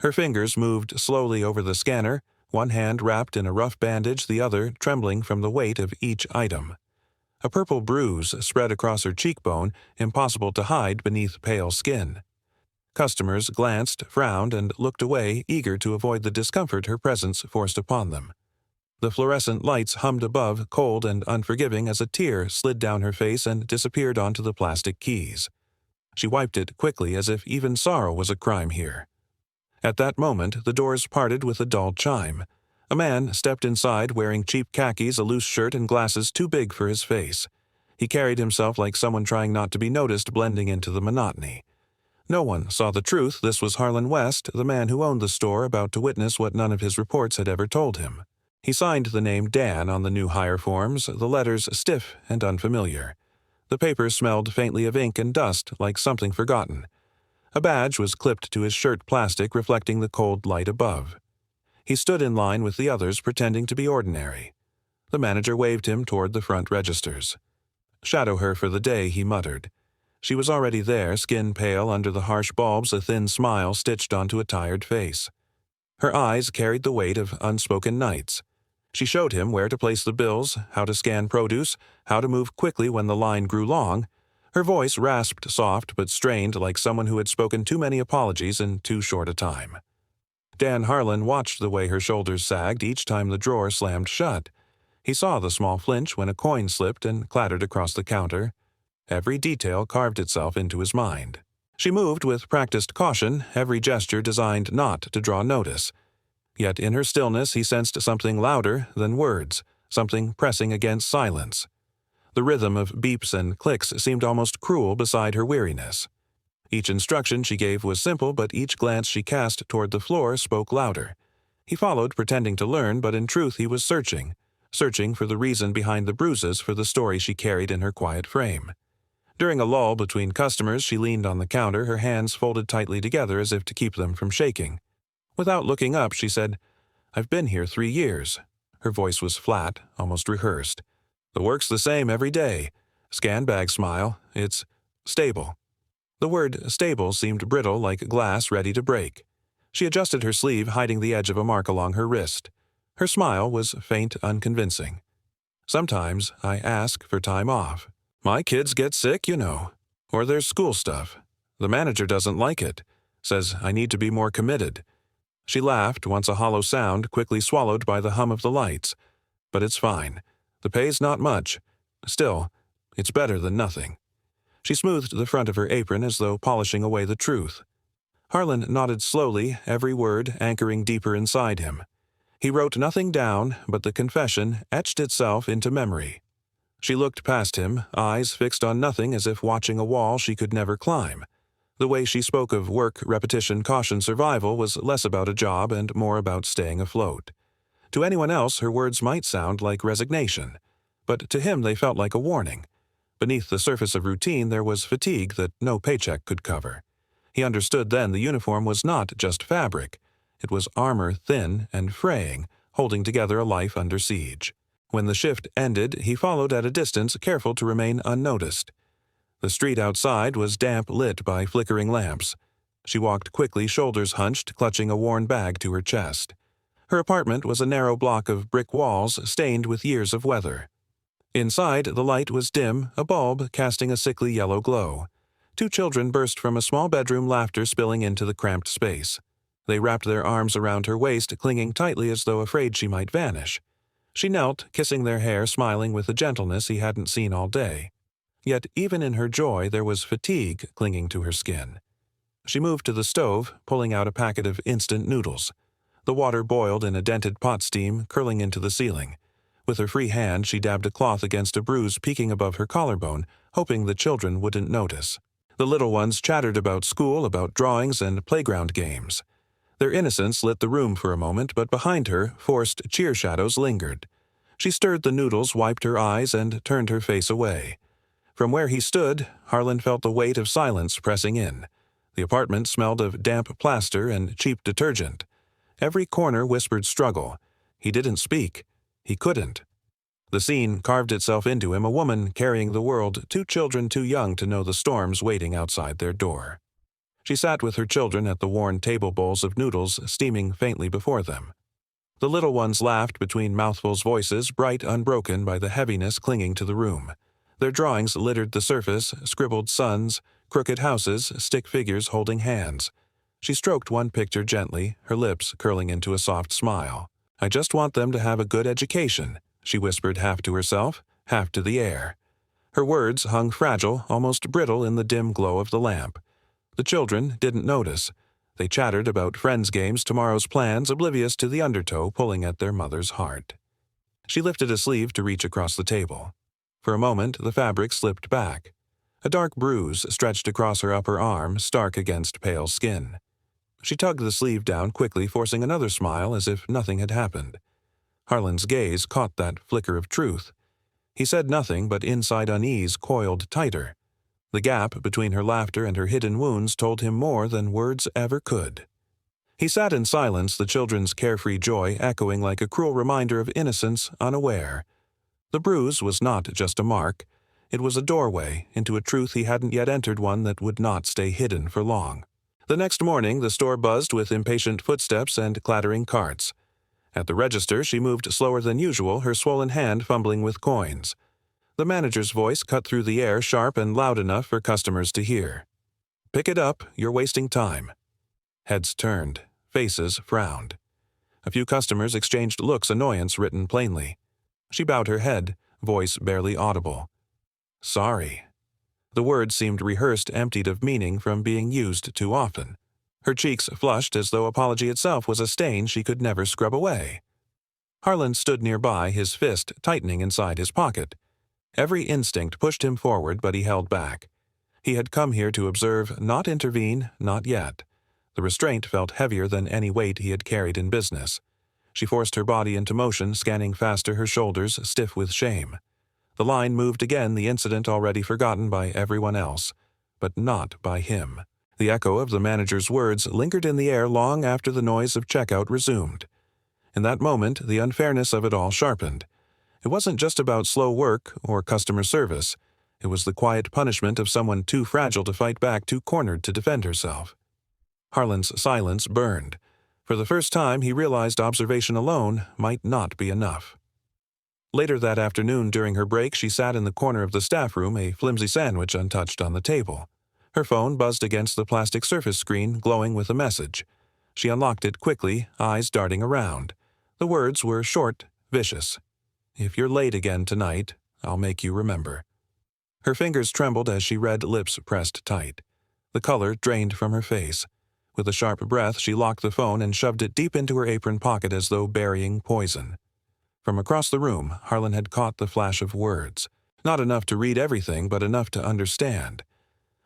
Her fingers moved slowly over the scanner, one hand wrapped in a rough bandage, the other trembling from the weight of each item. A purple bruise spread across her cheekbone, impossible to hide beneath pale skin. Customers glanced, frowned, and looked away, eager to avoid the discomfort her presence forced upon them. The fluorescent lights hummed above, cold and unforgiving, as a tear slid down her face and disappeared onto the plastic keys. She wiped it quickly, as if even sorrow was a crime here. At that moment, the doors parted with a dull chime. A man stepped inside wearing cheap khakis, a loose shirt, and glasses too big for his face. He carried himself like someone trying not to be noticed, blending into the monotony. No one saw the truth. This was Harlan West, the man who owned the store, about to witness what none of his reports had ever told him. He signed the name Dan on the new hire forms, the letters stiff and unfamiliar. The paper smelled faintly of ink and dust, like something forgotten. A badge was clipped to his shirt plastic, reflecting the cold light above. He stood in line with the others, pretending to be ordinary. The manager waved him toward the front registers. "Shadow her for the day," he muttered. She was already there, skin pale under the harsh bulbs, a thin smile stitched onto a tired face. Her eyes carried the weight of unspoken nights. She showed him where to place the bills, how to scan produce, how to move quickly when the line grew long. Her voice rasped soft but strained, like someone who had spoken too many apologies in too short a time. Dan Harlan watched the way her shoulders sagged each time the drawer slammed shut. He saw the small flinch when a coin slipped and clattered across the counter. Every detail carved itself into his mind. She moved with practiced caution, every gesture designed not to draw notice. Yet in her stillness he sensed something louder than words, something pressing against silence. The rhythm of beeps and clicks seemed almost cruel beside her weariness. Each instruction she gave was simple, but each glance she cast toward the floor spoke louder. He followed, pretending to learn, but in truth he was searching for the reason behind the bruises, for the story she carried in her quiet frame. During a lull between customers, she leaned on the counter, her hands folded tightly together as if to keep them from shaking. Without looking up, she said, "I've been here 3 years." Her voice was flat, almost rehearsed. "The work's the same every day. Scan bag smile. It's stable." The word stable seemed brittle, like glass ready to break. She adjusted her sleeve, hiding the edge of a mark along her wrist. Her smile was faint, unconvincing. "Sometimes I ask for time off. My kids get sick, you know. Or there's school stuff. The manager doesn't like it. Says I need to be more committed." She laughed, once a hollow sound, quickly swallowed by the hum of the lights. "But it's fine. The pay's not much. Still, it's better than nothing." She smoothed the front of her apron as though polishing away the truth. Harlan nodded slowly, every word anchoring deeper inside him. He wrote nothing down, but the confession etched itself into memory. She looked past him, eyes fixed on nothing, as if watching a wall she could never climb. The way she spoke of work, repetition, caution, survival was less about a job and more about staying afloat. To anyone else, her words might sound like resignation, but to him they felt like a warning. Beneath the surface of routine there was fatigue that no paycheck could cover. He understood then the uniform was not just fabric. It was armor, thin and fraying, holding together a life under siege. When the shift ended, he followed at a distance, careful to remain unnoticed. The street outside was damp, lit by flickering lamps. She walked quickly, shoulders hunched, clutching a worn bag to her chest. Her apartment was a narrow block of brick walls stained with years of weather. Inside, the light was dim, a bulb casting a sickly yellow glow. 2 children burst from a small bedroom, laughter spilling into the cramped space. They wrapped their arms around her waist, clinging tightly as though afraid she might vanish. She knelt, kissing their hair, smiling with a gentleness he hadn't seen all day. Yet even in her joy there was fatigue clinging to her skin. She moved to the stove, pulling out a packet of instant noodles. The water boiled in a dented pot steam, curling into the ceiling. With her free hand she dabbed a cloth against a bruise peeking above her collarbone, hoping the children wouldn't notice. The little ones chattered about school, about drawings and playground games. Their innocence lit the room for a moment, but behind her, forced cheer shadows lingered. She stirred the noodles, wiped her eyes, and turned her face away. From where he stood, Harlan felt the weight of silence pressing in. The apartment smelled of damp plaster and cheap detergent. Every corner whispered struggle. He didn't speak. He couldn't. The scene carved itself into him, a woman carrying the world, 2 children too young to know the storms waiting outside their door. She sat with her children at the worn table bowls of noodles steaming faintly before them. The little ones laughed between mouthfuls, voices bright unbroken by the heaviness clinging to the room. Their drawings littered the surface, scribbled suns, crooked houses, stick figures holding hands. She stroked one picture gently, her lips curling into a soft smile. "I just want them to have a good education," she whispered, half to herself, half to the air. Her words hung fragile, almost brittle in the dim glow of the lamp. The children didn't notice. They chattered about friends' games, tomorrow's plans, oblivious to the undertow pulling at their mother's heart. She lifted a sleeve to reach across the table. For a moment, the fabric slipped back. A dark bruise stretched across her upper arm, stark against pale skin. She tugged the sleeve down quickly, forcing another smile as if nothing had happened. Harlan's gaze caught that flicker of truth. He said nothing, but inside unease coiled tighter. The gap between her laughter and her hidden wounds told him more than words ever could. He sat in silence, the children's carefree joy echoing like a cruel reminder of innocence unaware. The bruise was not just a mark. It was a doorway into a truth he hadn't yet entered, one that would not stay hidden for long. The next morning, the store buzzed with impatient footsteps and clattering carts. At the register, she moved slower than usual, her swollen hand fumbling with coins. The manager's voice cut through the air, sharp and loud enough for customers to hear. "Pick it up, you're wasting time." Heads turned, faces frowned. A few customers exchanged looks, annoyance written plainly. She bowed her head, voice barely audible. "Sorry." The words seemed rehearsed, emptied of meaning from being used too often. Her cheeks flushed as though apology itself was a stain she could never scrub away. Harlan stood nearby, his fist tightening inside his pocket. Every instinct pushed him forward, but he held back. He had come here to observe, not intervene, not yet. The restraint felt heavier than any weight he had carried in business. She forced her body into motion, scanning faster, her shoulders stiff with shame. The line moved again, the incident already forgotten by everyone else, but not by him. The echo of the manager's words lingered in the air long after the noise of checkout resumed. In that moment, the unfairness of it all sharpened. It wasn't just about slow work or customer service. It was the quiet punishment of someone too fragile to fight back, too cornered to defend herself. Harlan's silence burned. For the first time, he realized observation alone might not be enough. Later that afternoon, during her break, she sat in the corner of the staff room, a flimsy sandwich untouched on the table. Her phone buzzed against the plastic surface screen, glowing with a message. She unlocked it quickly, eyes darting around. The words were short, vicious. "If you're late again tonight, I'll make you remember." Her fingers trembled as she read, lips pressed tight. The color drained from her face. With a sharp breath, she locked the phone and shoved it deep into her apron pocket as though burying poison. From across the room, Harlan had caught the flash of words. Not enough to read everything, but enough to understand.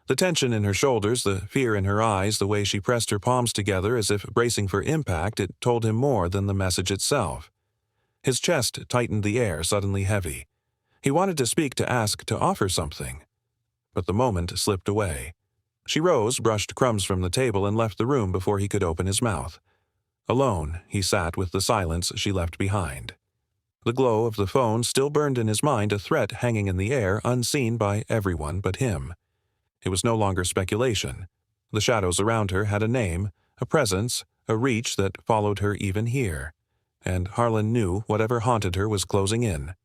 The tension in her shoulders, the fear in her eyes, the way she pressed her palms together as if bracing for impact, it told him more than the message itself. His chest tightened, the air suddenly heavy. He wanted to speak, to ask, to offer something. But the moment slipped away. She rose, brushed crumbs from the table, and left the room before he could open his mouth. Alone, he sat with the silence she left behind. The glow of the phone still burned in his mind, a threat hanging in the air, unseen by everyone but him. It was no longer speculation. The shadows around her had a name, a presence, a reach that followed her even here. And Harlan knew whatever haunted her was closing in.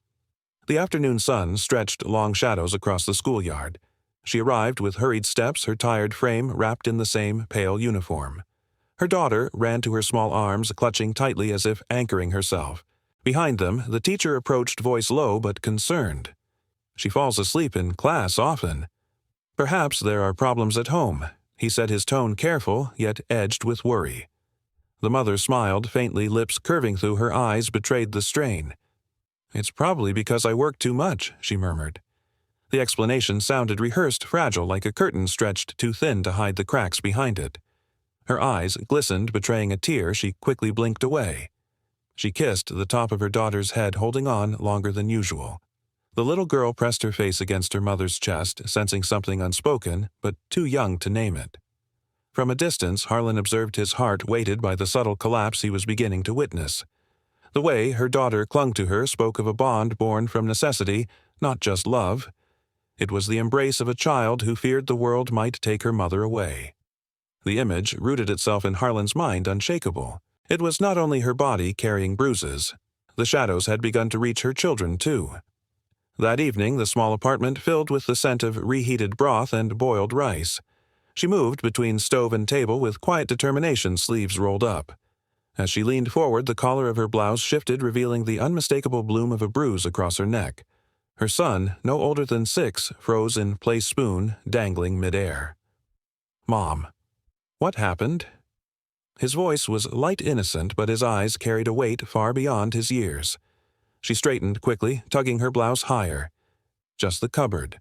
The afternoon sun stretched long shadows across the schoolyard. She arrived with hurried steps, her tired frame wrapped in the same pale uniform. Her daughter ran to her small arms, clutching tightly as if anchoring herself. Behind them, the teacher approached, voice low but concerned. "She falls asleep in class often." "Perhaps there are problems at home," he said, his tone careful, yet edged with worry. The mother smiled faintly, lips curving through her eyes betrayed the strain. "It's probably because I work too much," she murmured. The explanation sounded rehearsed, fragile, like a curtain stretched too thin to hide the cracks behind it. Her eyes glistened, betraying a tear. She quickly blinked away. She kissed the top of her daughter's head, holding on longer than usual. The little girl pressed her face against her mother's chest, sensing something unspoken, but too young to name it. From a distance, Harlan observed his heart weighted by the subtle collapse he was beginning to witness. The way her daughter clung to her spoke of a bond born from necessity, not just love. It was the embrace of a child who feared the world might take her mother away. The image rooted itself in Harlan's mind unshakable. It was not only her body carrying bruises. The shadows had begun to reach her children, too. That evening, the small apartment filled with the scent of reheated broth and boiled rice. She moved between stove and table with quiet determination, sleeves rolled up. As she leaned forward, the collar of her blouse shifted, revealing the unmistakable bloom of a bruise across her neck. Her son, no older than 6, froze in place spoon, dangling midair. "Mom, what happened?" His voice was light innocent, but his eyes carried a weight far beyond his years. She straightened quickly, tugging her blouse higher. "Just the cupboard."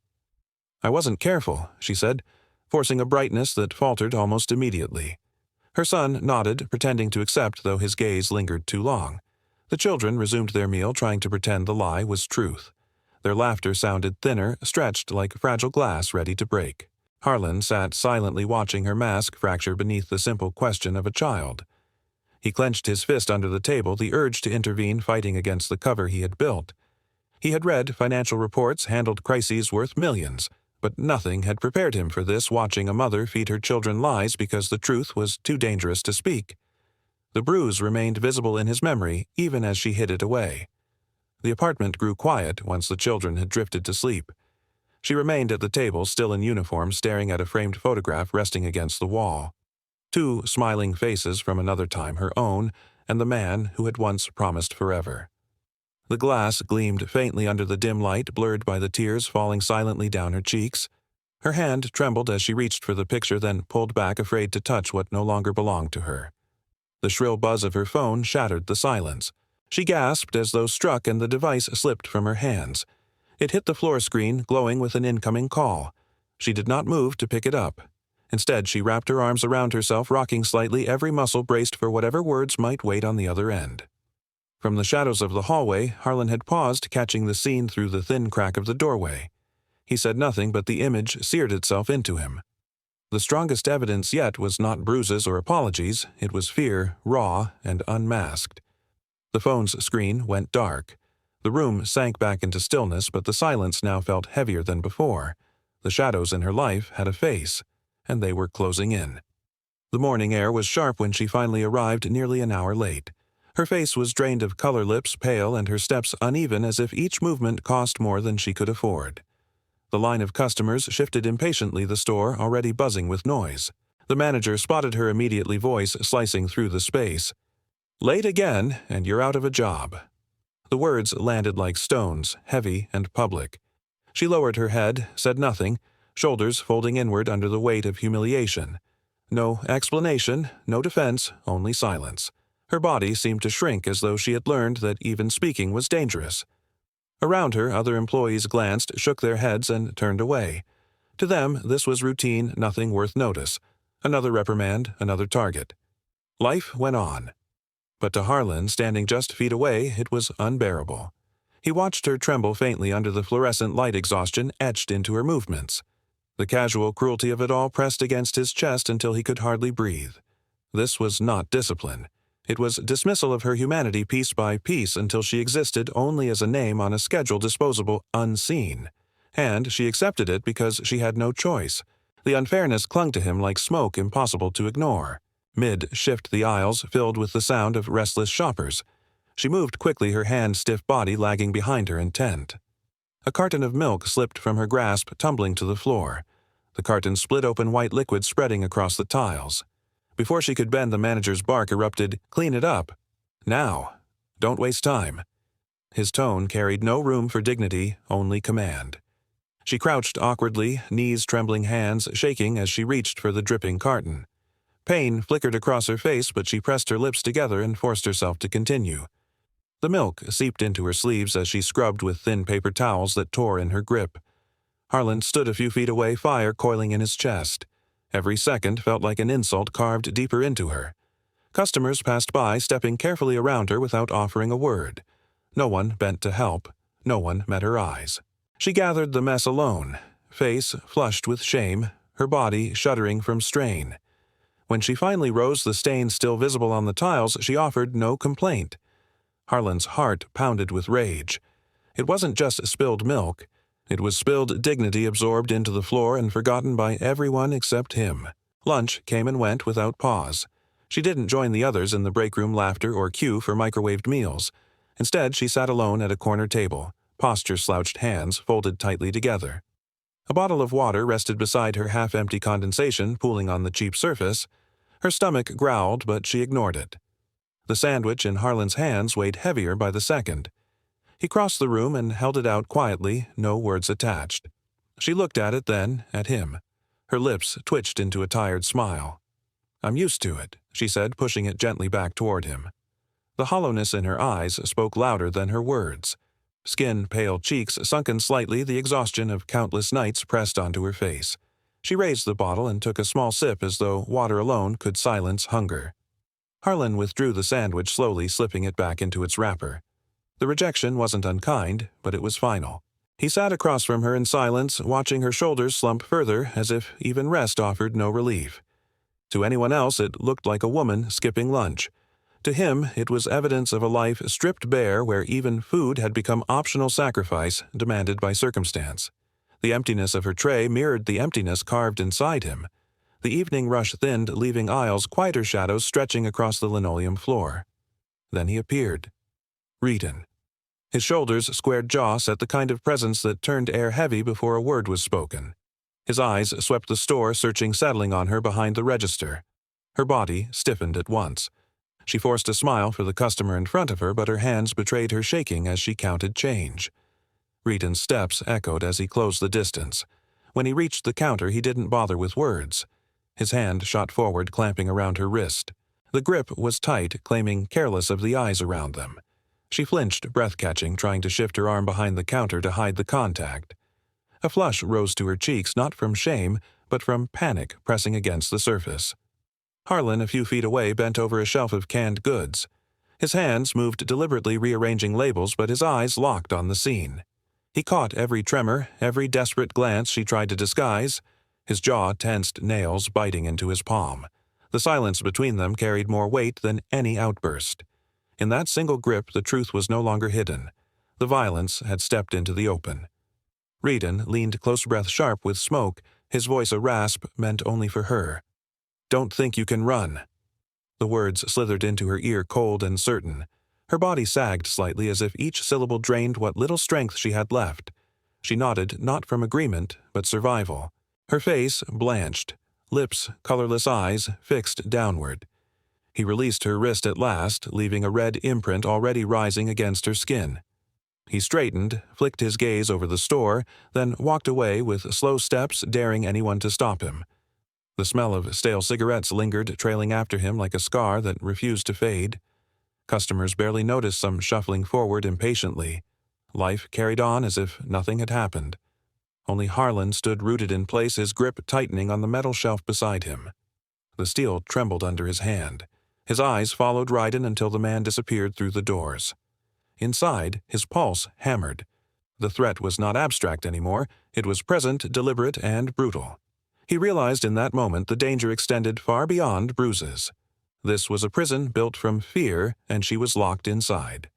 "I wasn't careful," she said, forcing a brightness that faltered almost immediately. Her son nodded, pretending to accept, though his gaze lingered too long. The children resumed their meal, trying to pretend the lie was truth. Their laughter sounded thinner, stretched like fragile glass ready to break. Harlan sat silently watching her mask fracture beneath the simple question of a child. He clenched his fist under the table, the urge to intervene fighting against the cover he had built. He had read financial reports, handled crises worth millions, but nothing had prepared him for this, watching a mother feed her children lies because the truth was too dangerous to speak. The bruise remained visible in his memory, even as she hid it away. The apartment grew quiet once the children had drifted to sleep. She remained at the table, still in uniform, staring at a framed photograph resting against the wall. 2 smiling faces from another time, her own, and the man who had once promised forever. The glass gleamed faintly under the dim light, blurred by the tears falling silently down her cheeks. Her hand trembled as she reached for the picture, then pulled back, afraid to touch what no longer belonged to her. The shrill buzz of her phone shattered the silence. She gasped as though struck, and the device slipped from her hands. It hit the floor screen, glowing with an incoming call. She did not move to pick it up. Instead, she wrapped her arms around herself, rocking slightly, every muscle braced for whatever words might wait on the other end. From the shadows of the hallway, Harlan had paused, catching the scene through the thin crack of the doorway. He said nothing, but the image seared itself into him. The strongest evidence yet was not bruises or apologies, it was fear, raw and unmasked. The phone's screen went dark. The room sank back into stillness, but the silence now felt heavier than before. The shadows in her life had a face, and they were closing in. The morning air was sharp when she finally arrived, nearly an hour late. Her face was drained of color, lips pale, and her steps uneven, as if each movement cost more than she could afford. The line of customers shifted impatiently, the store already buzzing with noise. The manager spotted her immediately, voice slicing through the space. "Late again, and you're out of a job." The words landed like stones, heavy and public. She lowered her head, said nothing, shoulders folding inward under the weight of humiliation. No explanation, no defense, only silence. Her body seemed to shrink, as though she had learned that even speaking was dangerous. Around her, other employees glanced, shook their heads, and turned away. To them, this was routine, nothing worth notice. Another reprimand, another target. Life went on. But to Harlan, standing just feet away, it was unbearable. He watched her tremble faintly under the fluorescent light, exhaustion etched into her movements. The casual cruelty of it all pressed against his chest until he could hardly breathe. This was not discipline. It was dismissal of her humanity piece by piece, until she existed only as a name on a schedule, disposable, unseen. And she accepted it because she had no choice. The unfairness clung to him like smoke, impossible to ignore. Mid-shift, the aisles filled with the sound of restless shoppers. She moved quickly, her hand-stiff body lagging behind her, intent. A carton of milk slipped from her grasp, tumbling to the floor. The carton split open, white liquid spreading across the tiles. Before she could bend, the manager's bark erupted, "Clean it up. Now. Don't waste time." His tone carried no room for dignity, only command. She crouched awkwardly, knees trembling, hands shaking as she reached for the dripping carton. Pain flickered across her face, but she pressed her lips together and forced herself to continue. The milk seeped into her sleeves as she scrubbed with thin paper towels that tore in her grip. Harlan stood a few feet away, fire coiling in his chest. Every second felt like an insult carved deeper into her. Customers passed by, stepping carefully around her without offering a word. No one bent to help. No one met her eyes. She gathered the mess alone, face flushed with shame, her body shuddering from strain. When she finally rose, the stains still visible on the tiles, she offered no complaint. Harlan's heart pounded with rage. It wasn't just spilled milk. It was spilled dignity, absorbed into the floor and forgotten by everyone except him. Lunch came and went without pause. She didn't join the others in the break room laughter or queue for microwaved meals. Instead, she sat alone at a corner table, posture-slouched hands folded tightly together. A bottle of water rested beside her half-empty condensation pooling on the cheap surface. Her stomach growled, but she ignored it. The sandwich in Harlan's hands weighed heavier by the second. He crossed the room and held it out quietly, no words attached. She looked at it then, at him. Her lips twitched into a tired smile. "I'm used to it," she said, pushing it gently back toward him. The hollowness in her eyes spoke louder than her words. Skin-pale cheeks sunken slightly, the exhaustion of countless nights pressed onto her face. She raised the bottle and took a small sip as though water alone could silence hunger. Harlan withdrew the sandwich slowly, slipping it back into its wrapper. The rejection wasn't unkind, but it was final. He sat across from her in silence, watching her shoulders slump further, as if even rest offered no relief. To anyone else, it looked like a woman skipping lunch. To him, it was evidence of a life stripped bare where even food had become optional sacrifice demanded by circumstance. The emptiness of her tray mirrored the emptiness carved inside him. The evening rush thinned, leaving aisles, quieter shadows stretching across the linoleum floor. Then he appeared. Reedon. His shoulders, squared jaw set the kind of presence that turned air heavy before a word was spoken. His eyes swept the store, settling on her behind the register. Her body stiffened at once. She forced a smile for the customer in front of her, but her hands betrayed her shaking as she counted change. Reedon's steps echoed as he closed the distance. When he reached the counter, he didn't bother with words. His hand shot forward, clamping around her wrist. The grip was tight, claiming careless of the eyes around them. She flinched, breath-catching, trying to shift her arm behind the counter to hide the contact. A flush rose to her cheeks, not from shame, but from panic pressing against the surface. Harlan, a few feet away, bent over a shelf of canned goods. His hands moved deliberately rearranging labels, but his eyes locked on the scene. He caught every tremor, every desperate glance she tried to disguise. His jaw tensed, nails biting into his palm. The silence between them carried more weight than any outburst. In that single grip, the truth was no longer hidden. The violence had stepped into the open. Reedon leaned close, breath sharp with smoke, his voice a rasp meant only for her. "Don't think you can run." The words slithered into her ear, cold and certain. Her body sagged slightly as if each syllable drained what little strength she had left. She nodded, not from agreement, but survival. Her face blanched, lips, colorless eyes, fixed downward. He released her wrist at last, leaving a red imprint already rising against her skin. He straightened, flicked his gaze over the store, then walked away with slow steps, daring anyone to stop him. The smell of stale cigarettes lingered, trailing after him like a scar that refused to fade. Customers barely noticed some shuffling forward impatiently. Life carried on as if nothing had happened. Only Harlan stood rooted in place, his grip tightening on the metal shelf beside him. The steel trembled under his hand. His eyes followed Reedon until the man disappeared through the doors. Inside, his pulse hammered. The threat was not abstract anymore. It was present, deliberate, and brutal. He realized in that moment the danger extended far beyond bruises. This was a prison built from fear, and she was locked inside.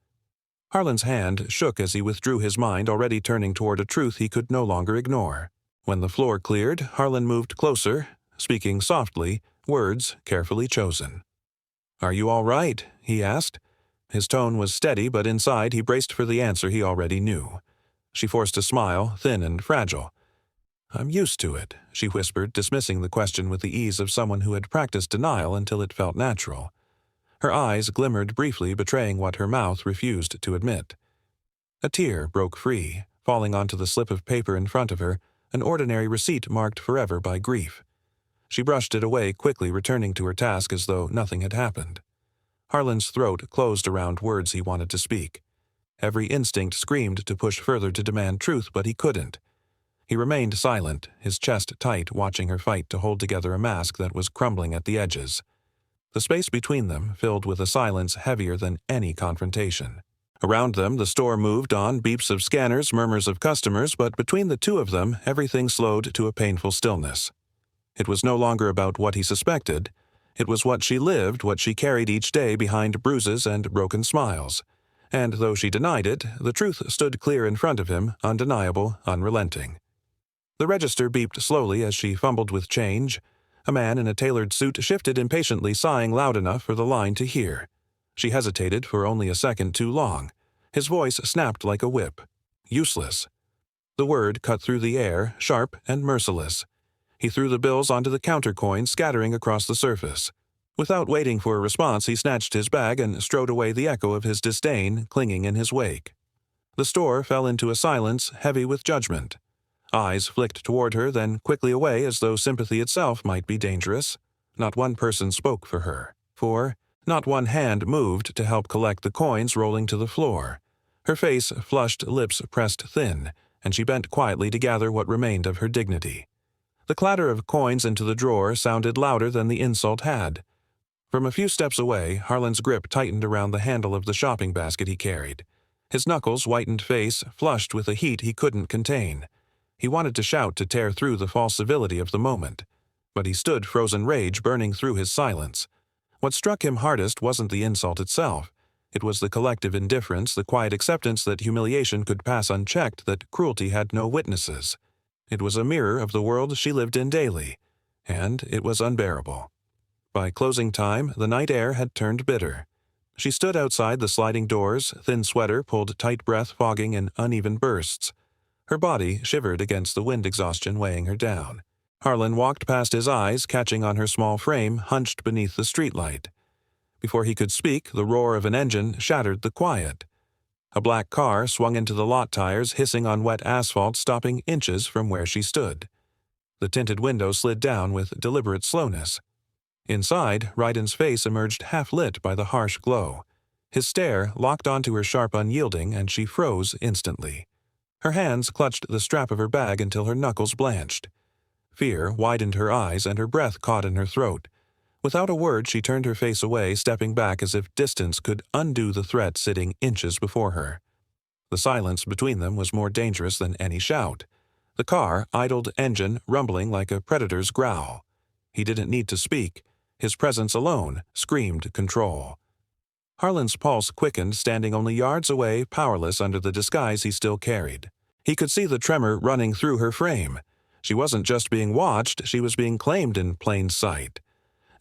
Harlan's hand shook as he withdrew, his mind already turning toward a truth he could no longer ignore. When the floor cleared, Harlan moved closer, speaking softly, words carefully chosen. "Are you all right?" he asked. His tone was steady, but inside he braced for the answer he already knew. She forced a smile, thin and fragile. "I'm used to it," she whispered, dismissing the question with the ease of someone who had practiced denial until it felt natural. Her eyes glimmered briefly, betraying what her mouth refused to admit. A tear broke free, falling onto the slip of paper in front of her, an ordinary receipt marked forever by grief. She brushed it away quickly, returning to her task as though nothing had happened. Harlan's throat closed around words he wanted to speak. Every instinct screamed to push further, to demand truth, but he couldn't. He remained silent, his chest tight, watching her fight to hold together a mask that was crumbling at the edges. The space between them filled with a silence heavier than any confrontation. Around them, the store moved on, beeps of scanners, murmurs of customers, but between the two of them, everything slowed to a painful stillness. It was no longer about what he suspected. It was what she lived, what she carried each day behind bruises and broken smiles. And though she denied it, the truth stood clear in front of him, undeniable, unrelenting. The register beeped slowly as she fumbled with change. A man in a tailored suit shifted impatiently, sighing loud enough for the line to hear. She hesitated for only a second too long. His voice snapped like a whip. Useless. The word cut through the air, sharp and merciless. He threw the bills onto the countercoin, scattering across the surface. Without waiting for a response, he snatched his bag and strode away, the echo of his disdain clinging in his wake. The store fell into a silence heavy with judgment. Eyes flicked toward her, then quickly away as though sympathy itself might be dangerous. Not one person spoke for her. Not one hand moved to help collect the coins rolling to the floor. Her face flushed, lips pressed thin, and she bent quietly to gather what remained of her dignity. The clatter of coins into the drawer sounded louder than the insult had. From a few steps away, Harlan's grip tightened around the handle of the shopping basket he carried. His knuckles' whitened face flushed with a heat he couldn't contain. He wanted to shout to tear through the false civility of the moment, but he stood, frozen rage burning through his silence. What struck him hardest wasn't the insult itself. It was the collective indifference, the quiet acceptance that humiliation could pass unchecked, that cruelty had no witnesses. It was a mirror of the world she lived in daily, and it was unbearable. By closing time, the night air had turned bitter. She stood outside the sliding doors, thin sweater pulled tight, breath fogging in uneven bursts. Her body shivered against the wind exhaustion weighing her down. Harlan walked past his eyes, catching on her small frame hunched beneath the streetlight. Before he could speak, the roar of an engine shattered the quiet. A black car swung into the lot, tires hissing on wet asphalt, stopping inches from where she stood. The tinted window slid down with deliberate slowness. Inside, Ryden's face emerged half-lit by the harsh glow. His stare locked onto her sharp unyielding, and she froze instantly. Her hands clutched the strap of her bag until her knuckles blanched. Fear widened her eyes, and her breath caught in her throat. Without a word, she turned her face away, stepping back as if distance could undo the threat sitting inches before her. The silence between them was more dangerous than any shout. The car idled, engine rumbling like a predator's growl. He didn't need to speak. His presence alone screamed control. Harlan's pulse quickened, standing only yards away, powerless under the disguise he still carried. He could see the tremor running through her frame. She wasn't just being watched, she was being claimed in plain sight.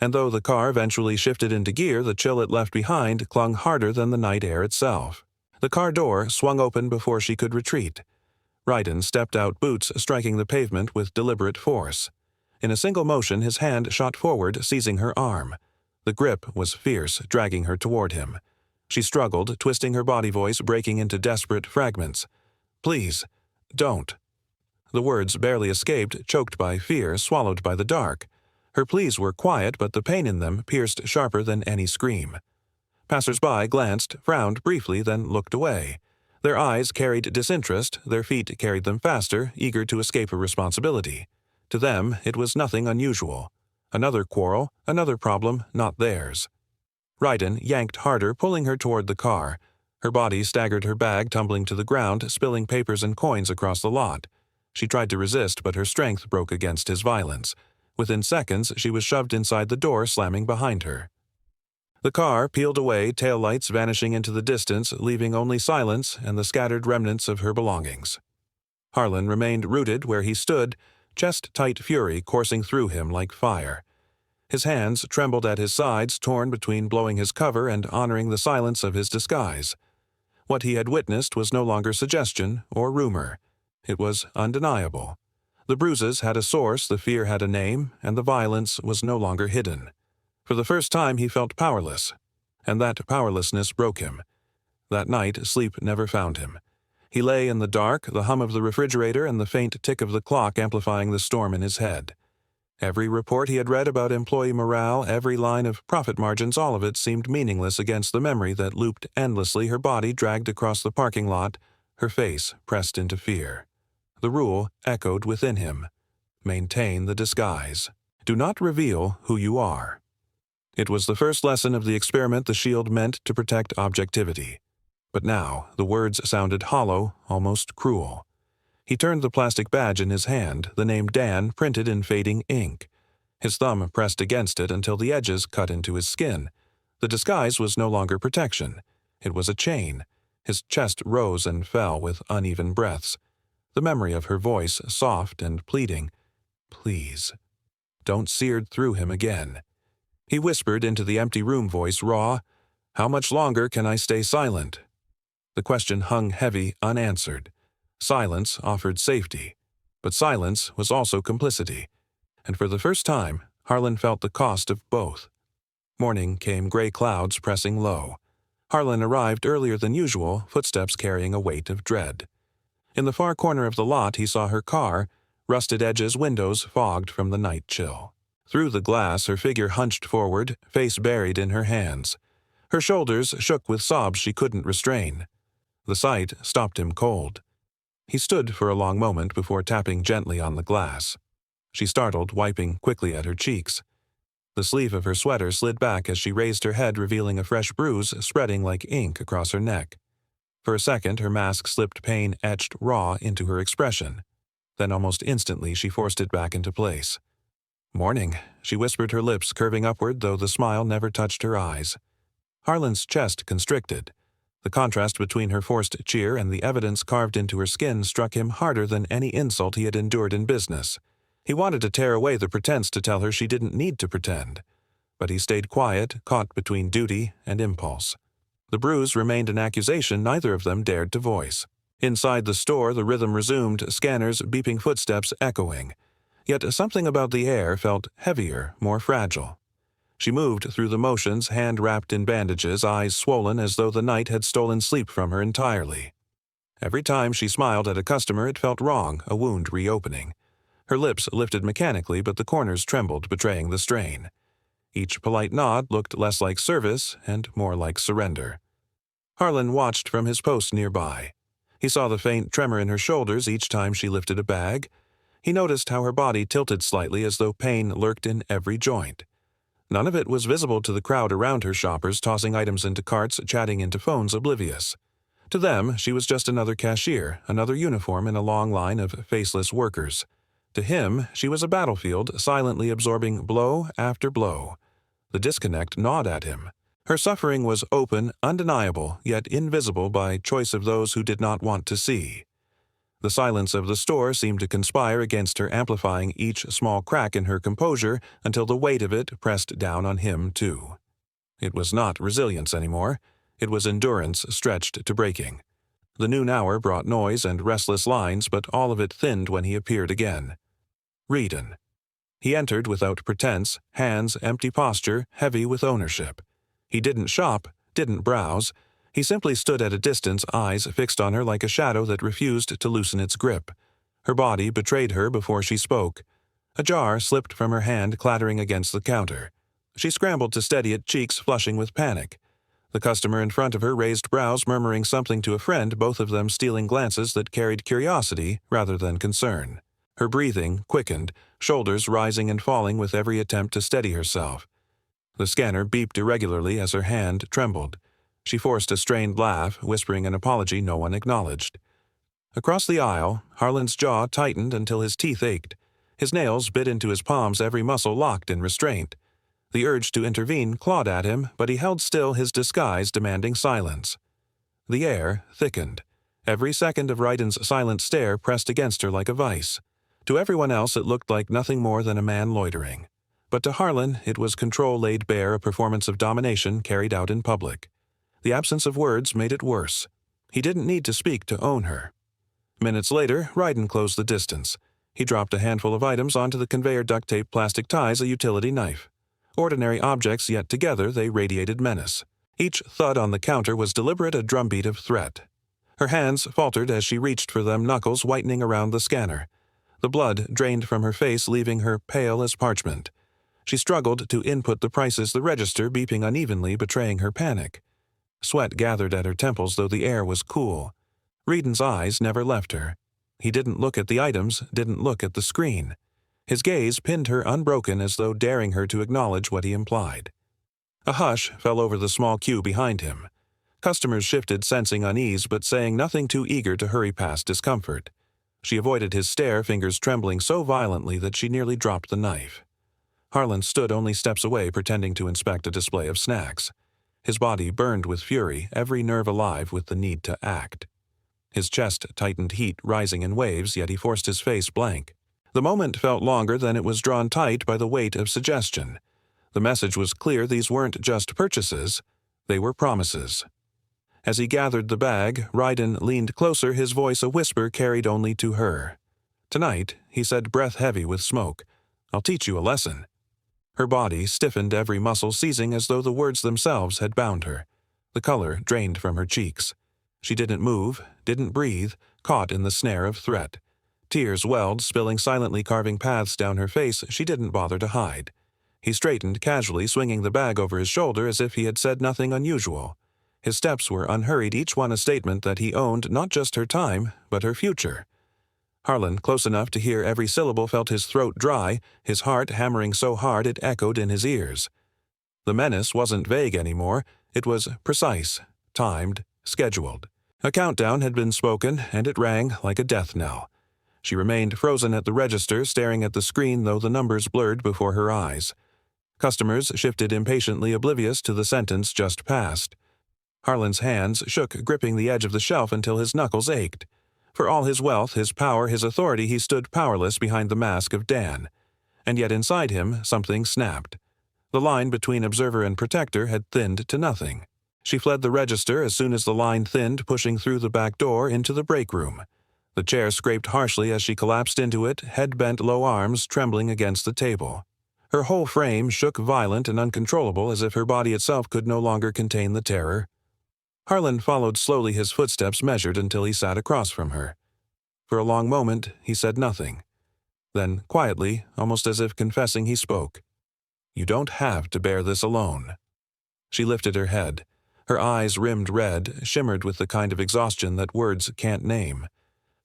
And though the car eventually shifted into gear, the chill it left behind clung harder than the night air itself. The car door swung open before she could retreat. Ryden stepped out, boots striking the pavement with deliberate force. In a single motion, his hand shot forward, seizing her arm. The grip was fierce, dragging her toward him. She struggled, twisting her body, voice breaking into desperate fragments. "Please, don't." The words barely escaped, choked by fear, swallowed by the dark. Her pleas were quiet, but the pain in them pierced sharper than any scream. Passers-by glanced, frowned briefly, then looked away. Their eyes carried disinterest, their feet carried them faster, eager to escape a responsibility. To them, it was nothing unusual. Another quarrel, another problem, not theirs. Ryden yanked harder, pulling her toward the car. Her body staggered, her bag tumbling to the ground, spilling papers and coins across the lot. She tried to resist, but her strength broke against his violence. Within seconds, she was shoved inside the door, slamming behind her. The car peeled away, taillights vanishing into the distance, leaving only silence and the scattered remnants of her belongings. Harlan remained rooted where he stood, chest-tight fury coursing through him like fire. His hands trembled at his sides, torn between blowing his cover and honoring the silence of his disguise. What he had witnessed was no longer suggestion or rumor. It was undeniable. The bruises had a source, the fear had a name, and the violence was no longer hidden. For the first time he felt powerless, and that powerlessness broke him. That night, sleep never found him. He lay in the dark, the hum of the refrigerator and the faint tick of the clock amplifying the storm in his head. Every report he had read about employee morale, every line of profit margins, all of it seemed meaningless against the memory that looped endlessly, her body dragged across the parking lot, her face pressed into fear. The rule echoed within him. Maintain the disguise. Do not reveal who you are. It was the first lesson of the experiment the shield meant to protect objectivity. But now the words sounded hollow, almost cruel. He turned the plastic badge in his hand, the name Dan printed in fading ink. His thumb pressed against it until the edges cut into his skin. The disguise was no longer protection. It was a chain. His chest rose and fell with uneven breaths. The memory of her voice, soft and pleading. "Please." don't seared through him again. He whispered into the empty room, voice raw, "How much longer can I stay silent?" The question hung heavy, unanswered. Silence offered safety, but silence was also complicity, and for the first time, Harlan felt the cost of both. Morning came, gray clouds pressing low. Harlan arrived earlier than usual, footsteps carrying a weight of dread. In the far corner of the lot, he saw her car, rusted edges, windows fogged from the night chill. Through the glass, her figure hunched forward, face buried in her hands. Her shoulders shook with sobs she couldn't restrain. The sight stopped him cold. He stood for a long moment before tapping gently on the glass. She startled, wiping quickly at her cheeks. The sleeve of her sweater slid back as she raised her head, revealing a fresh bruise spreading like ink across her neck. For a second, her mask slipped, pain etched raw into her expression. Then almost instantly, she forced it back into place. "Morning," she whispered, her lips curving upward, though the smile never touched her eyes. Harlan's chest constricted. The contrast between her forced cheer and the evidence carved into her skin struck him harder than any insult he had endured in business. He wanted to tear away the pretense to tell her she didn't need to pretend. But he stayed quiet, caught between duty and impulse. The bruise remained an accusation neither of them dared to voice. Inside the store, the rhythm resumed, scanners, beeping footsteps echoing. Yet something about the air felt heavier, more fragile. She moved through the motions, hand wrapped in bandages, eyes swollen as though the night had stolen sleep from her entirely. Every time she smiled at a customer, it felt wrong, a wound reopening. Her lips lifted mechanically, but the corners trembled, betraying the strain. Each polite nod looked less like service and more like surrender. Harlan watched from his post nearby. He saw the faint tremor in her shoulders each time she lifted a bag. He noticed how her body tilted slightly as though pain lurked in every joint. None of it was visible to the crowd around her, shoppers tossing items into carts, chatting into phones, oblivious. To them, she was just another cashier, another uniform in a long line of faceless workers. To him, she was a battlefield, silently absorbing blow after blow. The disconnect gnawed at him. Her suffering was open, undeniable, yet invisible by choice of those who did not want to see. The silence of the store seemed to conspire against her, amplifying each small crack in her composure until the weight of it pressed down on him, too. It was not resilience anymore. It was endurance stretched to breaking. The noon hour brought noise and restless lines, but all of it thinned when he appeared again. Reedon. He entered without pretense, hands, empty posture, heavy with ownership. He didn't shop, didn't browse. He simply stood at a distance, eyes fixed on her like a shadow that refused to loosen its grip. Her body betrayed her before she spoke. A jar slipped from her hand, clattering against the counter. She scrambled to steady it, cheeks flushing with panic. The customer in front of her raised brows, murmuring something to a friend, both of them stealing glances that carried curiosity rather than concern. Her breathing quickened, shoulders rising and falling with every attempt to steady herself. The scanner beeped irregularly as her hand trembled. She forced a strained laugh, whispering an apology no one acknowledged. Across the aisle, Harlan's jaw tightened until his teeth ached. His nails bit into his palms, every muscle locked in restraint. The urge to intervene clawed at him, but he held still, his disguise demanding silence. The air thickened. Every second of Reedon's silent stare pressed against her like a vice. To everyone else it looked like nothing more than a man loitering. But to Harlan it was control laid bare, a performance of domination carried out in public. The absence of words made it worse. He didn't need to speak to own her. Minutes later, Reedon closed the distance. He dropped a handful of items onto the conveyor, duct tape, plastic ties, a utility knife. Ordinary objects, yet together they radiated menace. Each thud on the counter was deliberate, a drumbeat of threat. Her hands faltered as she reached for them, knuckles whitening around the scanner. The blood drained from her face, leaving her pale as parchment. She struggled to input the prices, the register beeping unevenly, betraying her panic. Sweat gathered at her temples, though the air was cool. Reedon's eyes never left her. He didn't look at the items, didn't look at the screen. His gaze pinned her unbroken, as though daring her to acknowledge what he implied. A hush fell over the small queue behind him. Customers shifted, sensing unease, but saying nothing, too eager to hurry past discomfort. She avoided his stare, fingers trembling so violently that she nearly dropped the knife. Harlan stood only steps away, pretending to inspect a display of snacks. His body burned with fury, every nerve alive with the need to act. His chest tightened, heat rising in waves, yet he forced his face blank. The moment felt longer than it was drawn tight by the weight of suggestion. The message was clear: these weren't just purchases, they were promises. As he gathered the bag, Ryden leaned closer, his voice a whisper carried only to her. "Tonight," he said, breath heavy with smoke, "I'll teach you a lesson." Her body stiffened, every muscle seizing, as though the words themselves had bound her. The color drained from her cheeks. She didn't move, didn't breathe, caught in the snare of threat. Tears welled, spilling silently, carving paths down her face she didn't bother to hide. He straightened casually, swinging the bag over his shoulder as if he had said nothing unusual. His steps were unhurried, each one a statement that he owned not just her time, but her future. Harlan, close enough to hear every syllable, felt his throat dry, his heart hammering so hard it echoed in his ears. The menace wasn't vague anymore. It was precise, timed, scheduled. A countdown had been spoken, and it rang like a death knell. She remained frozen at the register, staring at the screen, though the numbers blurred before her eyes. Customers shifted impatiently, oblivious to the sentence just passed. Harlan's hands shook, gripping the edge of the shelf until his knuckles ached. For all his wealth, his power, his authority, he stood powerless behind the mask of Dan. And yet inside him, something snapped. The line between observer and protector had thinned to nothing. She fled the register as soon as the line thinned, pushing through the back door into the break room. The chair scraped harshly as she collapsed into it, head bent, low arms trembling against the table. Her whole frame shook, violent and uncontrollable, as if her body itself could no longer contain the terror. Harlan followed slowly, his footsteps measured, until he sat across from her. For a long moment, he said nothing. Then, quietly, almost as if confessing, he spoke. "You don't have to bear this alone." She lifted her head. Her eyes, rimmed red, shimmered with the kind of exhaustion that words can't name.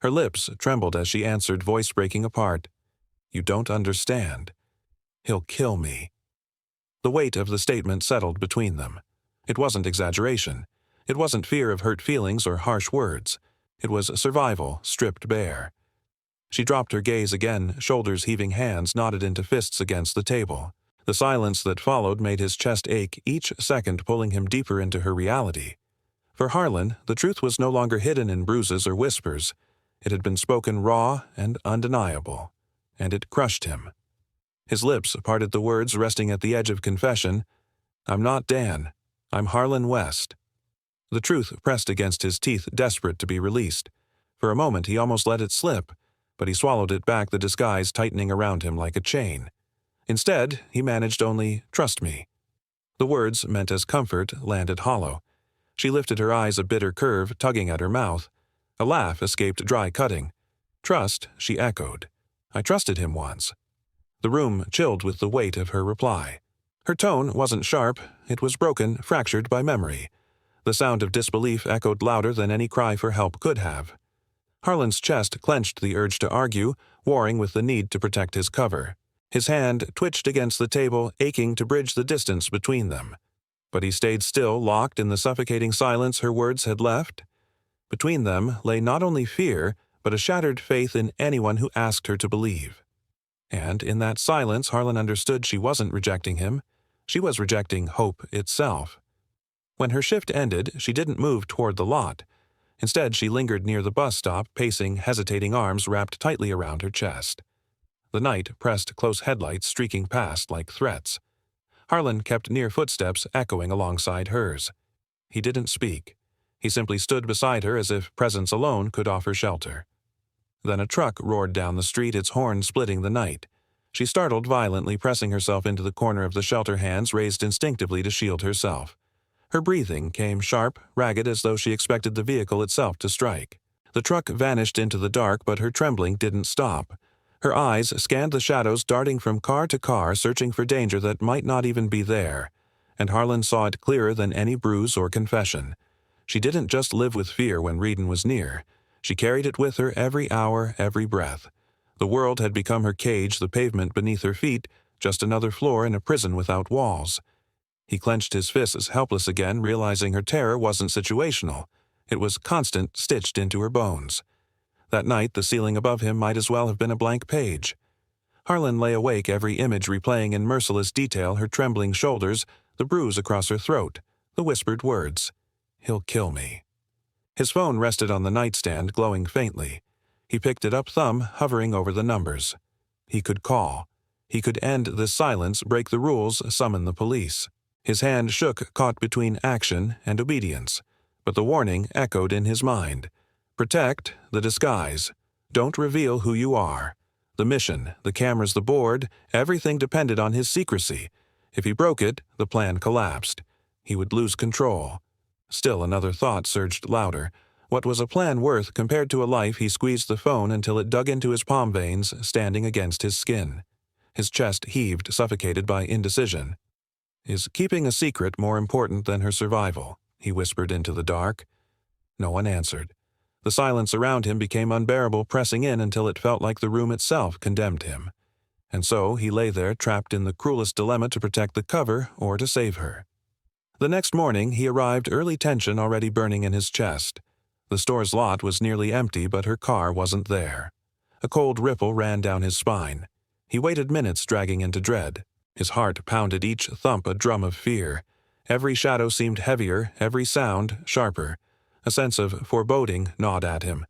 Her lips trembled as she answered, voice breaking apart. "You don't understand. He'll kill me." The weight of the statement settled between them. It wasn't exaggeration. It wasn't fear of hurt feelings or harsh words. It was survival stripped bare. She dropped her gaze again, shoulders heaving, hands knotted into fists against the table. The silence that followed made his chest ache, each second pulling him deeper into her reality. For Harlan, the truth was no longer hidden in bruises or whispers. It had been spoken raw and undeniable, and it crushed him. His lips parted, the words resting at the edge of confession. "I'm not Dan. I'm Harlan West." The truth pressed against his teeth, desperate to be released. For a moment he almost let it slip, but he swallowed it back, the disguise tightening around him like a chain. Instead, he managed only, "Trust me." The words, meant as comfort, landed hollow. She lifted her eyes, a bitter curve tugging at her mouth. A laugh escaped, dry, cutting. "Trust," she echoed. "I trusted him once." The room chilled with the weight of her reply. Her tone wasn't sharp, it was broken, fractured by memory. The sound of disbelief echoed louder than any cry for help could have. Harlan's chest clenched, the urge to argue, warring with the need to protect his cover. His hand twitched against the table, aching to bridge the distance between them. But he stayed still, locked in the suffocating silence her words had left. Between them lay not only fear, but a shattered faith in anyone who asked her to believe. And in that silence, Harlan understood she wasn't rejecting him. She was rejecting hope itself. When her shift ended, she didn't move toward the lot. Instead, she lingered near the bus stop, pacing, hesitating, arms wrapped tightly around her chest. The night pressed, close headlights streaking past like threats. Harlan kept near, footsteps echoing alongside hers. He didn't speak. He simply stood beside her as if presence alone could offer shelter. Then a truck roared down the street, its horn splitting the night. She startled violently, pressing herself into the corner of the shelter, hands raised instinctively to shield herself. Her breathing came sharp, ragged, as though she expected the vehicle itself to strike. The truck vanished into the dark, but her trembling didn't stop. Her eyes scanned the shadows, darting from car to car, searching for danger that might not even be there. And Harlan saw it clearer than any bruise or confession. She didn't just live with fear when Ryden was near. She carried it with her every hour, every breath. The world had become her cage, the pavement beneath her feet, just another floor in a prison without walls. He clenched his fists, helpless again, realizing her terror wasn't situational. It was constant, stitched into her bones. That night, the ceiling above him might as well have been a blank page. Harlan lay awake, every image replaying in merciless detail, her trembling shoulders, the bruise across her throat, the whispered words, "He'll kill me." His phone rested on the nightstand, glowing faintly. He picked it up, thumb hovering over the numbers. He could call. He could end this silence, break the rules, summon the police. His hand shook, caught between action and obedience, but the warning echoed in his mind. Protect the disguise. Don't reveal who you are. The mission, the cameras, the board, everything depended on his secrecy. If he broke it, the plan collapsed. He would lose control. Still another thought surged louder. What was a plan worth compared to a life? He squeezed the phone until it dug into his palm veins, standing against his skin. His chest heaved, suffocated by indecision. Is keeping a secret more important than her survival? He whispered into the dark. No one answered. The silence around him became unbearable, pressing in until it felt like the room itself condemned him. And so he lay there, trapped in the cruelest dilemma: to protect the cover or to save her. The next morning he arrived, early tension already burning in his chest. The store's lot was nearly empty, but her car wasn't there. A cold ripple ran down his spine. He waited minutes, dragging into dread. His heart pounded, each thump a drum of fear. Every shadow seemed heavier, every sound sharper. A sense of foreboding gnawed at him.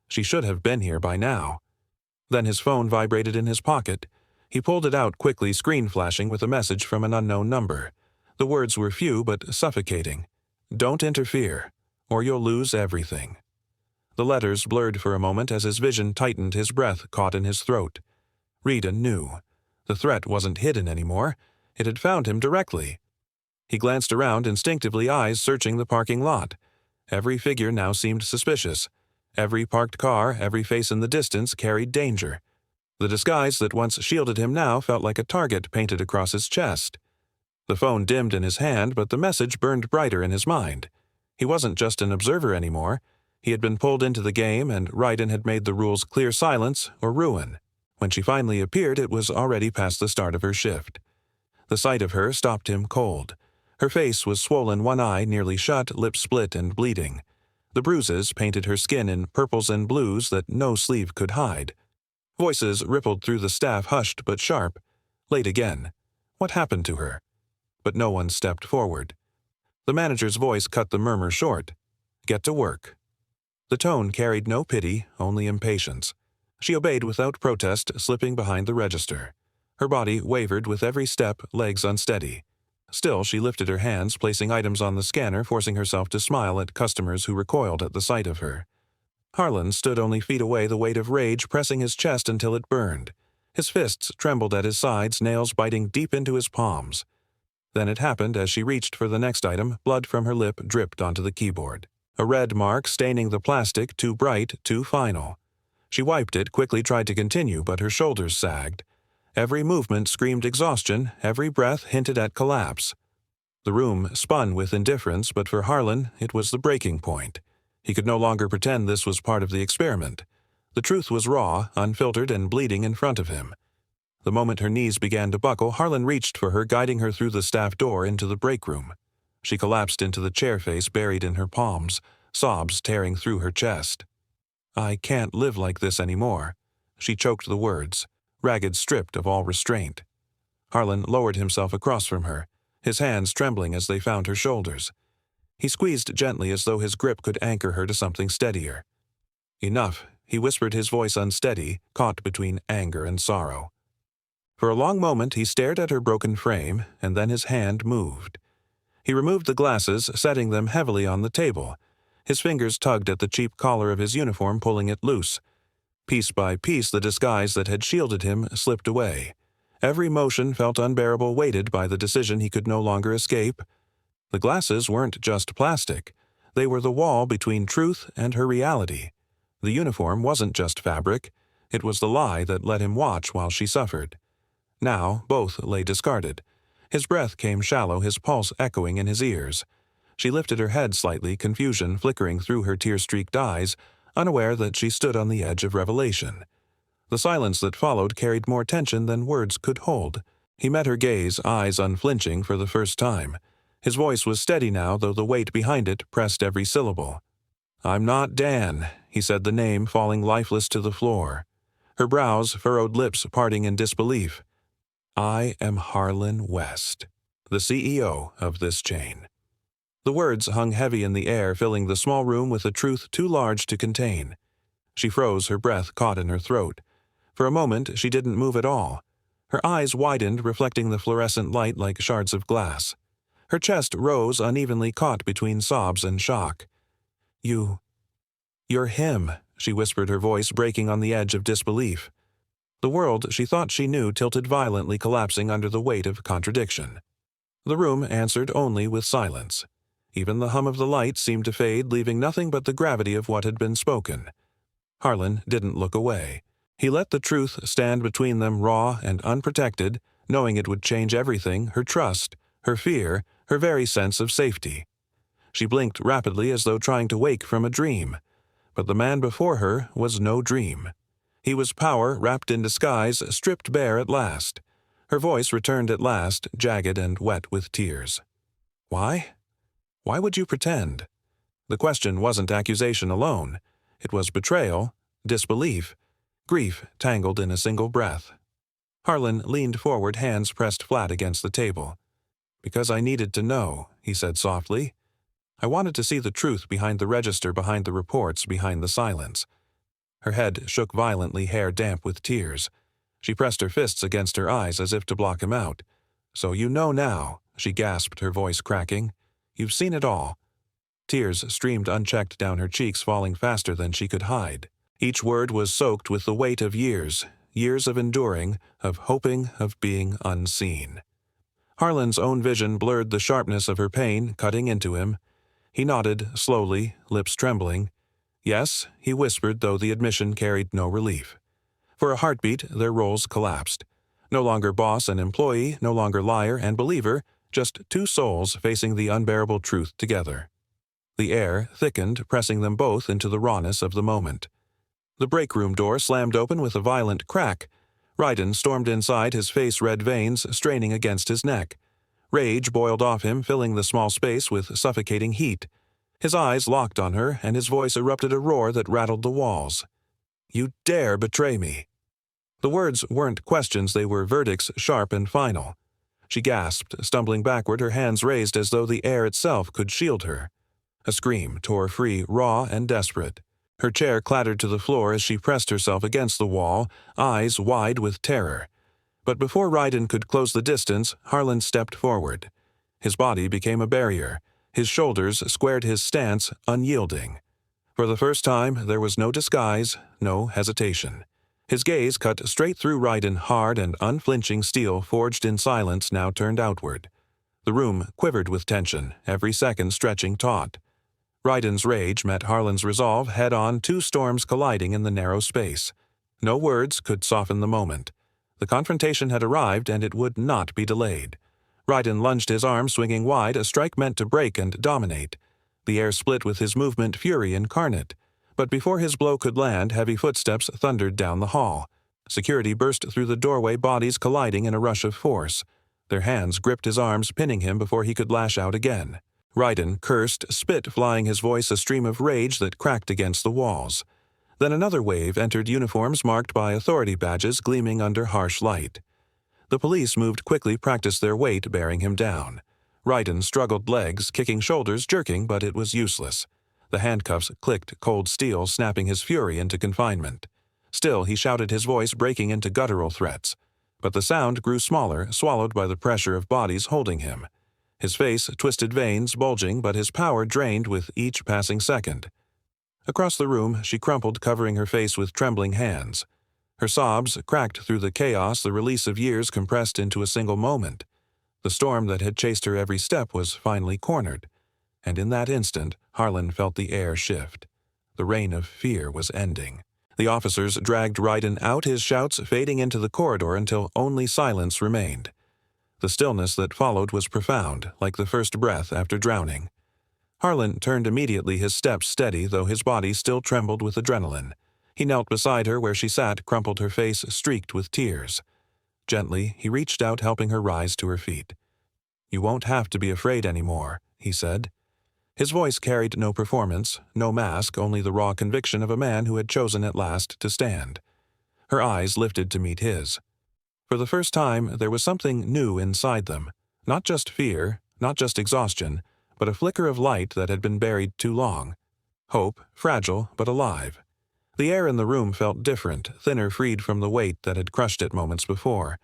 She should have been here by now. Then his phone vibrated in his pocket. He pulled it out quickly, screen flashing with a message from an unknown number. The words were few but suffocating. Don't interfere, or you'll lose everything. The letters blurred for a moment as his vision tightened, his breath caught in his throat. Rita knew. The threat wasn't hidden anymore. It had found him directly. He glanced around instinctively, eyes searching the parking lot. Every figure now seemed suspicious. Every parked car, every face in the distance carried danger. The disguise that once shielded him now felt like a target painted across his chest. The phone dimmed in his hand, but the message burned brighter in his mind. He wasn't just an observer anymore. He had been pulled into the game, and Ryden had made the rules clear: silence or ruin. When she finally appeared, it was already past the start of her shift. The sight of her stopped him cold. Her face was swollen, one eye nearly shut, lips split and bleeding. The bruises painted her skin in purples and blues that no sleeve could hide. Voices rippled through the staff, hushed but sharp. Late again. What happened to her? But no one stepped forward. The manager's voice cut the murmur short. Get to work. The tone carried no pity, only impatience. She obeyed without protest, slipping behind the register. Her body wavered with every step, legs unsteady. Still, she lifted her hands, placing items on the scanner, forcing herself to smile at customers who recoiled at the sight of her. Harlan stood only feet away, the weight of rage pressing his chest until it burned. His fists trembled at his sides, nails biting deep into his palms. Then it happened. As she reached for the next item, blood from her lip dripped onto the keyboard. A red mark staining the plastic, too bright, too final. She wiped it, quickly tried to continue, but her shoulders sagged. Every movement screamed exhaustion, every breath hinted at collapse. The room spun with indifference, but for Harlan it was the breaking point. He could no longer pretend this was part of the experiment. The truth was raw, unfiltered, and bleeding in front of him. The moment her knees began to buckle, Harlan reached for her, guiding her through the staff door into the break room. She collapsed into the chair, face buried in her palms, sobs tearing through her chest. I can't live like this anymore. She choked the words, ragged, stripped of all restraint. Harlan lowered himself across from her, his hands trembling as they found her shoulders. He squeezed gently, as though his grip could anchor her to something steadier. Enough, he whispered, his voice unsteady, caught between anger and sorrow. For a long moment he stared at her broken frame, and then his hand moved. He removed the glasses, setting them heavily on the table. His fingers tugged at the cheap collar of his uniform, pulling it loose. Piece by piece, the disguise that had shielded him slipped away. Every motion felt unbearable, weighted by the decision he could no longer escape. The glasses weren't just plastic. They were the wall between truth and her reality. The uniform wasn't just fabric. It was the lie that let him watch while she suffered. Now both lay discarded. His breath came shallow, his pulse echoing in his ears. She lifted her head slightly, confusion flickering through her tear-streaked eyes, unaware that she stood on the edge of revelation. The silence that followed carried more tension than words could hold. He met her gaze, eyes unflinching for the first time. His voice was steady now, though the weight behind it pressed every syllable. I'm not Dan, he said, the name falling lifeless to the floor. Her brows, furrowed lips parting in disbelief. I am Harlan West, the CEO of this chain. The words hung heavy in the air, filling the small room with a truth too large to contain. She froze, her breath caught in her throat. For a moment, she didn't move at all. Her eyes widened, reflecting the fluorescent light like shards of glass. Her chest rose unevenly, caught between sobs and shock. You're him," she whispered, her voice breaking on the edge of disbelief. The world she thought she knew tilted violently, collapsing under the weight of contradiction. The room answered only with silence. Even the hum of the light seemed to fade, leaving nothing but the gravity of what had been spoken. Harlan didn't look away. He let the truth stand between them, raw and unprotected, knowing it would change everything, her trust, her fear, her very sense of safety. She blinked rapidly as though trying to wake from a dream. But the man before her was no dream. He was power wrapped in disguise, stripped bare at last. Her voice returned at last, jagged and wet with tears. Why? Why would you pretend? The question wasn't accusation alone. It was betrayal, disbelief, grief tangled in a single breath. Harlan leaned forward, hands pressed flat against the table. "Because I needed to know," he said softly. "I wanted to see the truth behind the register, behind the reports, behind the silence." Her head shook violently, hair damp with tears. She pressed her fists against her eyes as if to block him out. "So you know now," she gasped, her voice cracking. "You've seen it all." Tears streamed unchecked down her cheeks, falling faster than she could hide. Each word was soaked with the weight of years, years of enduring, of hoping, of being unseen. Harlan's own vision blurred the sharpness of her pain, cutting into him. He nodded, slowly, lips trembling. "Yes," he whispered, though the admission carried no relief. For a heartbeat, their roles collapsed. No longer boss and employee, no longer liar and believer, just two souls facing the unbearable truth together. The air thickened, pressing them both into the rawness of the moment. The break room door slammed open with a violent crack. Ryden stormed inside, his face red veins straining against his neck. Rage boiled off him, filling the small space with suffocating heat. His eyes locked on her, and his voice erupted a roar that rattled the walls. "You dare betray me!" The words weren't questions, they were verdicts, sharp and final. She gasped, stumbling backward, her hands raised as though the air itself could shield her. A scream tore free, raw and desperate. Her chair clattered to the floor as she pressed herself against the wall, eyes wide with terror. But before Ryden could close the distance, Harlan stepped forward. His body became a barrier. His shoulders squared his stance, unyielding. For the first time, there was no disguise, no hesitation. His gaze cut straight through Ryden, hard and unflinching steel forged in silence now turned outward. The room quivered with tension, every second stretching taut. Ryden's rage met Harlan's resolve head-on, two storms colliding in the narrow space. No words could soften the moment. The confrontation had arrived, and it would not be delayed. Ryden lunged his arm, swinging wide, a strike meant to break and dominate. The air split with his movement, fury incarnate. But before his blow could land, heavy footsteps thundered down the hall. Security burst through the doorway, bodies colliding in a rush of force. Their hands gripped his arms, pinning him before he could lash out again. Ryden cursed, spit flying, his voice a stream of rage that cracked against the walls. Then another wave entered, uniforms marked by authority badges gleaming under harsh light. The police moved quickly, practiced their weight, bearing him down. Ryden struggled legs, kicking shoulders, jerking, but it was useless. The handcuffs clicked cold steel, snapping his fury into confinement. Still, he shouted, his voice breaking into guttural threats. But the sound grew smaller, swallowed by the pressure of bodies holding him. His face, twisted veins, bulging, but his power drained with each passing second. Across the room, she crumpled, covering her face with trembling hands. Her sobs cracked through the chaos, the release of years compressed into a single moment. The storm that had chased her every step was finally cornered. And in that instant, Harlan felt the air shift. The reign of fear was ending. The officers dragged Ryden out, his shouts fading into the corridor until only silence remained. The stillness that followed was profound, like the first breath after drowning. Harlan turned immediately, his steps steady, though his body still trembled with adrenaline. He knelt beside her where she sat, crumpled, her face streaked with tears. Gently, he reached out, helping her rise to her feet. "You won't have to be afraid anymore," he said. His voice carried no performance, no mask, only the raw conviction of a man who had chosen at last to stand. Her eyes lifted to meet his. For the first time, there was something new inside them. Not just fear, not just exhaustion, but a flicker of light that had been buried too long. Hope, fragile but alive. The air in the room felt different, thinner, freed from the weight that had crushed it moments before.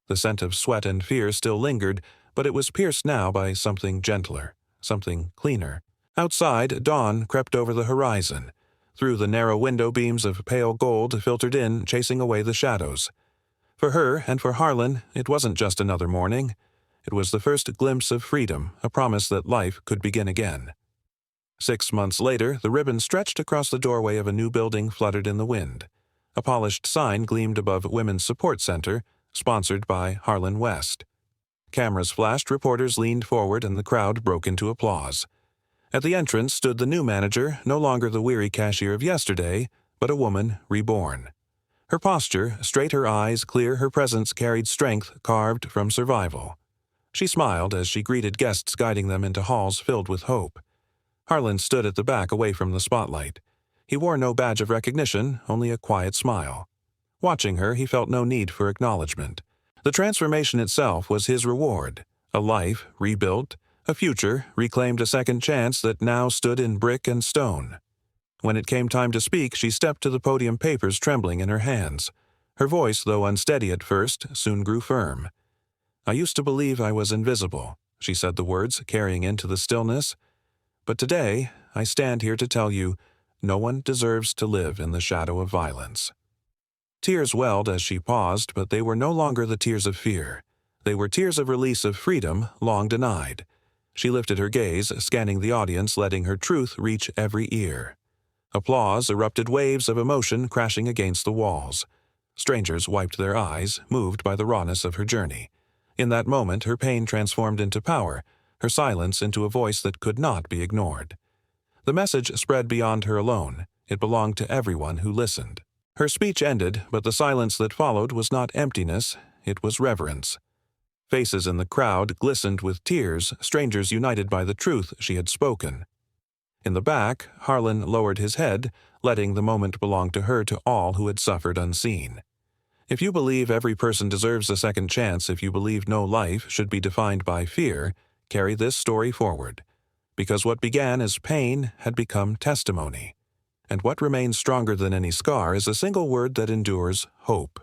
The scent of sweat and fear still lingered, but it was pierced now by something gentler, something cleaner. Outside, dawn crept over the horizon. Through the narrow window, beams of pale gold filtered in, chasing away the shadows. For her and for Harlan, it wasn't just another morning. It was the first glimpse of freedom, a promise that life could begin again. 6 months later, the ribbon stretched across the doorway of a new building fluttered in the wind. A polished sign gleamed above Women's Support Center, sponsored by Harlan West. Cameras flashed, reporters leaned forward, and the crowd broke into applause. At the entrance stood the new manager, no longer the weary cashier of yesterday, but a woman reborn. Her posture, straight, her eyes clear, her presence carried strength carved from survival. She smiled as she greeted guests, guiding them into halls filled with hope. Harlan stood at the back, away from the spotlight. He wore no badge of recognition, only a quiet smile. Watching her, he felt no need for acknowledgement. The transformation itself was his reward. A life rebuilt, a future reclaimed, a second chance that now stood in brick and stone. When it came time to speak, she stepped to the podium, papers trembling in her hands. Her voice, though unsteady at first, soon grew firm. "I used to believe I was invisible," she said the words, carrying into the stillness. "But today, I stand here to tell you, no one deserves to live in the shadow of violence." Tears welled as she paused, but they were no longer the tears of fear. They were tears of release, of freedom long denied. She lifted her gaze, scanning the audience, letting her truth reach every ear. Applause erupted, waves of emotion crashing against the walls. Strangers wiped their eyes, moved by the rawness of her journey. In that moment, her pain transformed into power, her silence into a voice that could not be ignored. The message spread beyond her alone. It belonged to everyone who listened. Her speech ended, but the silence that followed was not emptiness, it was reverence. Faces in the crowd glistened with tears, strangers united by the truth she had spoken. In the back, Harlan lowered his head, letting the moment belong to her, to all who had suffered unseen. If you believe every person deserves a second chance, if you believe no life should be defined by fear, carry this story forward. Because what began as pain had become testimony. And what remains stronger than any scar is a single word that endures: hope.